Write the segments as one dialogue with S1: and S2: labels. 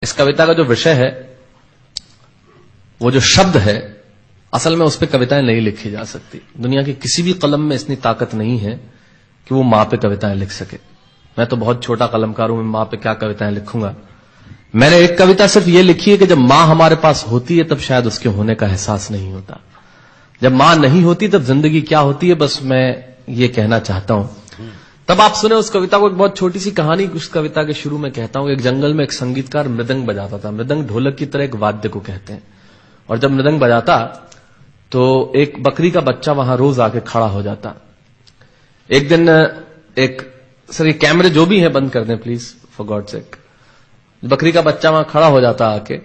S1: इस कविता का जो विषय है, वो जो शब्द है, असल में उस पर कविताएं नहीं लिखी जा सकती। दुनिया की किसी भी कलम में इतनी ताकत नहीं है कि वो मां पे कविताएं लिख सके। मैं तो बहुत छोटा कलमकार हूं, मैं मां पे क्या कविताएं लिखूंगा। मैंने एक कविता सिर्फ ये लिखी है कि जब मां हमारे पास होती है तब शायद उसके होने का एहसास नहीं होता। जब मां नहीं होती तब जिंदगी क्या होती है, बस मैं ये कहना चाहता हूं। तब आप सुने उस कविता को। एक बहुत छोटी सी कहानी उस कविता के शुरू में कहता हूं। एक जंगल में एक संगीतकार मृदंग बजाता था। मृदंग ढोलक की तरह एक वाद्य को कहते हैं। और जब मृदंग बजाता तो एक बकरी का बच्चा वहां रोज आके खड़ा हो जाता। एक दिन सर ये कैमरे जो भी है बंद कर दें प्लीज, फॉर गॉड सेक। बकरी का बच्चा वहां खड़ा हो जाता आके,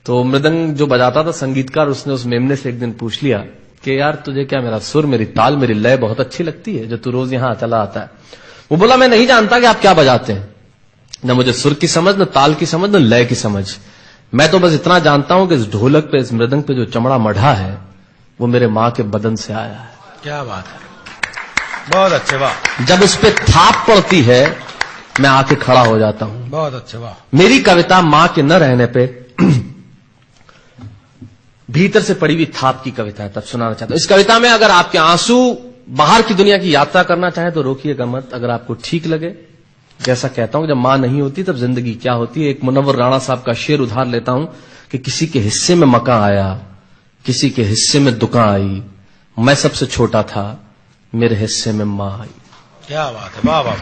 S1: तो मृदंग जो बजाता था संगीतकार, उसने उस मेमने से एक दिन पूछ लिया कि यार तुझे क्या मेरा सुर, मेरी ताल, मेरी लय बहुत अच्छी लगती है जो तू रोज यहां चला आता है। वो बोला मैं नहीं जानता कि आप क्या बजाते हैं, न मुझे सुर की समझ, न ताल की समझ, न लय की समझ। मैं तो बस इतना जानता हूं कि इस ढोलक पे, इस मृदंग पे जो चमड़ा मढ़ा है वो मेरे मां के बदन से आया है।
S2: क्या बात है, बहुत अच्छे, वाह।
S1: जब उस पे थाप पड़ती है मैं आके खड़ा हो जाता हूं।
S2: बहुत अच्छे, वाह।
S1: मेरी कविता मां के न रहने पे भीतर से पड़ी हुई थाप की कविता है, तब सुनाना चाहता हूं। इस कविता में अगर आपके आंसू बाहर की दुनिया की यात्रा करना चाहे तो रोकिएगा मत। अगर आपको ठीक लगे, जैसा कहता हूं जब मां नहीं होती तब जिंदगी क्या होती है। एक मुनव्वर राणा साहब का शेर उधार लेता हूं कि किसी के हिस्से में मकान आया, किसी के हिस्से में दुकान आई, मैं सबसे छोटा था, मेरे हिस्से में मां आई।
S2: क्या बात है, वाह वाह,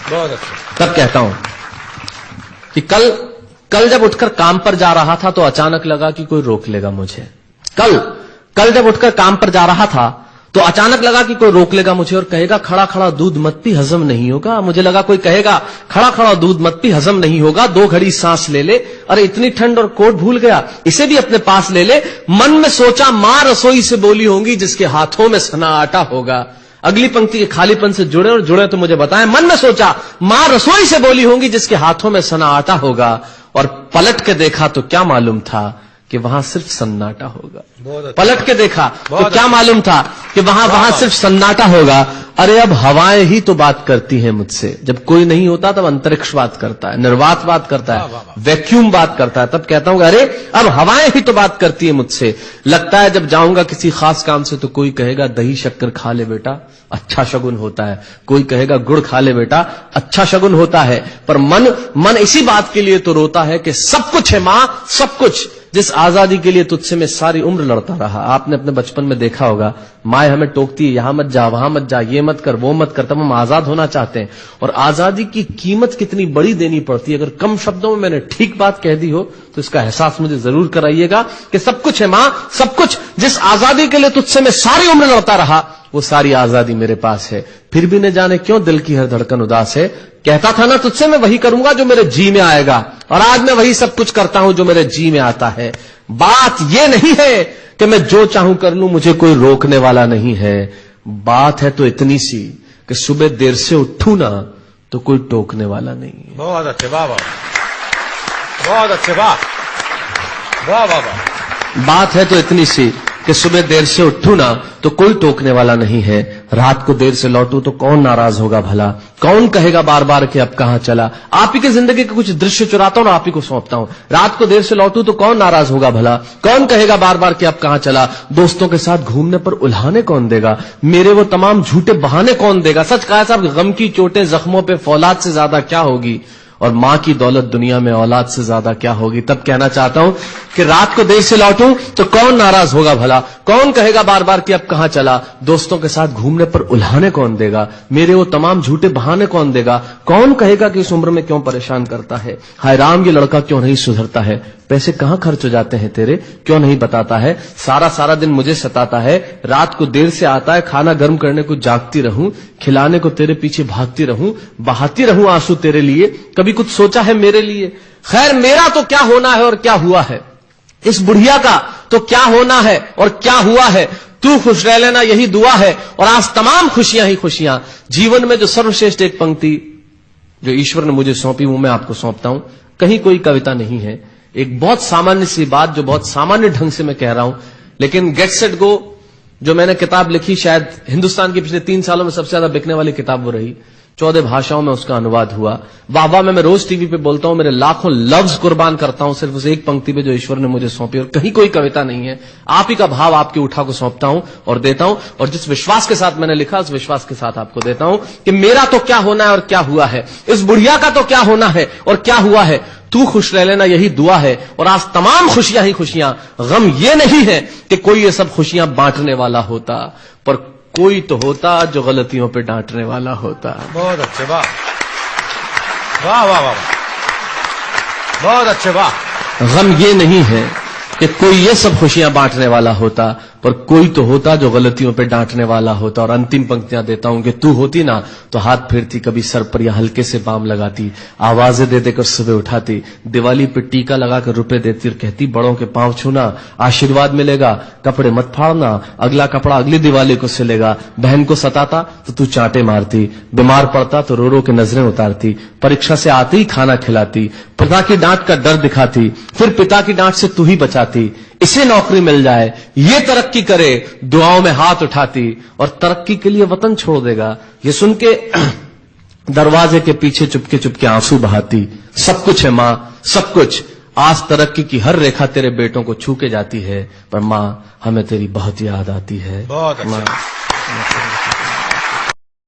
S2: बहुत अच्छा।
S1: तब कहता हूं कि कल जब उठकर काम पर जा रहा था तो अचानक लगा कि कोई रोक लेगा मुझे। कल जब उठकर काम पर जा रहा था तो अचानक लगा कि कोई रोक लेगा मुझे और कहेगा खड़ा खड़ा दूध मत पी, हजम नहीं होगा। मुझे लगा कोई कहेगा खड़ा खड़ा दूध मत पी, हजम नहीं होगा। 2 घड़ी सांस ले ले, अरे इतनी ठंड और कोट भूल गया, इसे भी अपने पास ले ले। मन में सोचा मां रसोई से बोली होंगी जिसके हाथों में सना आटा होगा। अगली पंक्ति के खालीपन से जुड़े तो मुझे बताएं। मन में सोचा मां रसोई से बोली होंगी जिसके हाथों में सना आटा होगा, और पलट के देखा तो क्या मालूम था कि वहां सिर्फ सन्नाटा होगा। पलट के देखा तो क्या मालूम था कि वहां सिर्फ सन्नाटा होगा। अरे अब हवाएं ही तो बात करती हैं मुझसे। जब कोई नहीं होता तब अंतरिक्ष बात करता है, निर्वात बात करता है, वैक्यूम बात करता है। तब कहता हूं अरे अब हवाएं ही तो बात करती है मुझसे। लगता है जब जाऊंगा किसी खास काम से तो कोई कहेगा दही शक्कर खा ले बेटा, अच्छा शगुन होता है। कोई कहेगा गुड़ खा ले बेटा, अच्छा शगुन होता है। पर मन इसी बात के लिए तो रोता है कि सब कुछ है मां, सब कुछ। जिस आजादी के लिए तुझसे मैं सारी उम्र लड़ता रहा। आपने अपने बचपन में देखा होगा, माए हमें टोकती है, यहां मत जा, वहां मत जा, ये मत कर, वो मत कर। तब हम आजाद होना चाहते हैं, और आजादी की कीमत कितनी बड़ी देनी पड़ती है। अगर कम शब्दों में मैंने ठीक बात कह दी हो तो इसका एहसास मुझे जरूर कराइएगा कि सब कुछ है मां, सब कुछ। जिस आजादी के लिए तुझसे मैं सारी उम्र लड़ता रहा वो सारी आजादी मेरे पास है। फिर भी न जाने क्यों दिल की हर धड़कन उदास है। कहता था ना तुझसे मैं वही करूंगा जो मेरे जी में आएगा, और आज मैं वही सब कुछ करता हूं जो मेरे जी में आता है। बात यह नहीं है कि मैं जो चाहूं कर लूं, मुझे कोई रोकने वाला नहीं है। बात है तो इतनी सी कि सुबह देर से उठूं ना तो कोई टोकने वाला नहीं है।
S2: बहुत अच्छे, वाह वाह, बहुत अच्छे, वाह वाह वाह वाह।
S1: बात है तो इतनी सी कि सुबह देर से उठूं ना तो कोई टोकने वाला नहीं है। रात को देर से लौटूं तो कौन नाराज होगा भला, कौन कहेगा बार बार कि अब कहां चला। आप ही के जिंदगी के कुछ दृश्य चुराता हूं, आप ही को सौंपता हूं। रात को देर से लौटूं तो कौन नाराज होगा भला, कौन कहेगा बार बार कि अब कहां चला। दोस्तों के साथ घूमने पर उल्हाने कौन देगा, मेरे वो तमाम झूठे बहाने कौन देगा। सच कहा साहब, गम की चोटें जख्मों पे फौलाद से ज्यादा क्या होगी, और मां की दौलत दुनिया में औलाद से ज्यादा क्या होगी। तब कहना चाहता हूं कि रात को देर से लौटूं तो कौन नाराज होगा भला, कौन कहेगा बार बार कि अब कहां चला। दोस्तों के साथ घूमने पर उल्हाने कौन देगा, मेरे वो तमाम झूठे बहाने कौन देगा। कौन कहेगा कि इस उम्र में क्यों परेशान करता है। हाय राम, ये लड़का क्यों नहीं सुधरता है। पैसे कहां खर्च हो जाते हैं तेरे, क्यों नहीं बताता है। सारा दिन मुझे सताता है, रात को देर से आता है, खाना गर्म करने को जागती रहूं, खिलाने को तेरे पीछे भागती रहूं, बहाती रहूं आंसू तेरे लिए। कभी कुछ सोचा है मेरे लिए। खैर मेरा तो क्या होना है और क्या हुआ है, इस बुढ़िया का तो क्या होना है और क्या हुआ है। तू खुश रह लेना यही दुआ है, और आज तमाम खुशियां ही खुशियां। जीवन में जो सर्वश्रेष्ठ एक पंक्ति जो ईश्वर ने मुझे सौंपी वो मैं आपको सौंपता हूं। कहीं कोई कविता नहीं है, एक बहुत सामान्य सी बात जो बहुत सामान्य ढंग से मैं कह रहा हूं, लेकिन गेट सेट गो जो मैंने किताब लिखी, शायद हिंदुस्तान के पिछले 3 सालों में सबसे ज्यादा बिकने वाली किताब वो रही, 14 भाषाओं में उसका अनुवाद हुआ। वाह वाह में मैं रोज टीवी पे बोलता हूं, मेरे लाखों लफ्ज कुर्बान करता हूं सिर्फ उस एक पंक्ति पे जो ईश्वर ने मुझे सौंपी, और कहीं कोई कविता नहीं है, आप ही का भाव आपकी उठा को सौंपता हूं और देता हूं, और जिस विश्वास के साथ मैंने लिखा उस विश्वास के साथ आपको देता हूं कि मेरा तो क्या होना है और क्या हुआ है, इस बुढ़िया का तो क्या होना है और क्या हुआ है, तू खुश रह लेना यही दुआ है। और आज तमाम खुशियां ही खुशियां, गम ये नहीं है कि कोई ये सब खुशियां बांटने वाला होता, पर कोई तो होता जो गलतियों पे डांटने वाला होता।
S2: बहुत अच्छे, वाह वाह वाह वाह, बहुत अच्छे, वाह।
S1: गम ये नहीं है कि कोई ये सब खुशियां बांटने वाला होता, पर कोई तो होता जो गलतियों पे डांटने वाला होता। और अंतिम पंक्तियां देता हूं कि तू होती ना तो हाथ फेरती, कभी सर पर या हल्के से बाम लगाती, आवाजें दे देकर सुबह उठाती, दिवाली पे टीका लगाकर रुपए देती और कहती बड़ों के पांव छूना आशीर्वाद मिलेगा, कपड़े मत फाड़ना, अगला कपड़ा अगली दिवाली को सिलेगा। बहन को सताता तो तू चांटे मारती, बीमार पड़ता तो रो रो के नजरें उतारती, परीक्षा से आते ही खाना खिलाती, पिता की डांट का डर दिखाती, फिर पिता की डांट से तू ही बचाती, इसे नौकरी मिल जाए, ये तरक्की करे, दुआओं में हाथ उठाती, और तरक्की के लिए वतन छोड़ देगा, ये सुन के दरवाजे के पीछे चुपके चुपके आंसू बहाती। सब कुछ है मां, सब कुछ, आज तरक्की की हर रेखा तेरे बेटों को छू के जाती है, पर मां हमें तेरी बहुत याद आती है।
S2: बहुत अच्छा।